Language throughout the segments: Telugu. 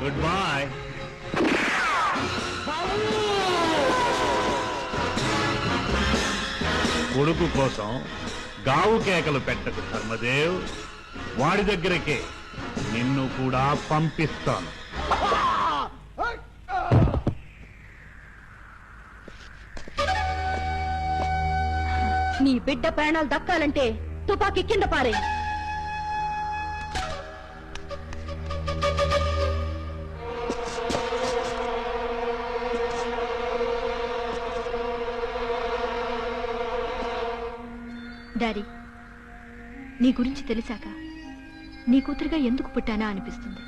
Good bye. కొడుకు కోసం గావు కేకలు పెట్టకు ధర్మదేవ్. వాడి దగ్గరకే నిన్ను కూడా పంపిస్తాను. నీ బిడ్డ ప్రాణాలు దక్కాలంటే తుపాకీ కింద పారే. డాడీ, నీ గురించి తెలిసాక నీ కూతురుగా ఎందుకు పుట్టానా అనిపిస్తుంది.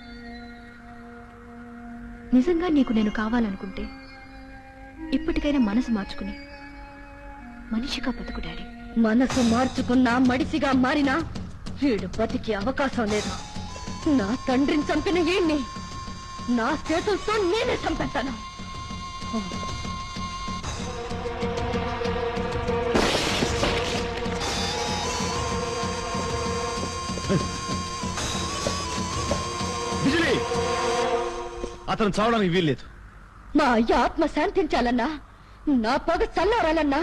నిజంగా నీకు నేను కావాలనుకుంటే ఇప్పటికైనా మనసు మార్చుకుని మనిషిగా బతుకు డాడీ. మనసు మార్చుకున్నా మడిసిగా మారినా వీడు బతికే అవకాశం లేదు. నా తండ్రిని చంపిన ఏణ్ణి నా చేతులతో నేనే చంపేస్తాను. అతను చావడానికి వీల్లేదు. మా అయ్య ఆత్మ శాంతించాలన్నా, నా పగ చల్లారాలన్నా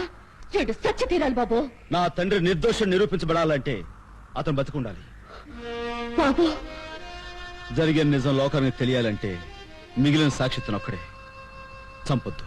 వీడు సచ్చి తీరాలి బాబు. నా తండ్రి నిర్దోషం నిరూపించబడాలంటే అతను బతుకుండాలి బాబు. జరిగిన నిజం లోకానికి తెలియాలంటే మిగిలిన సాక్షితను ఒక్కడే. చంపొద్దు.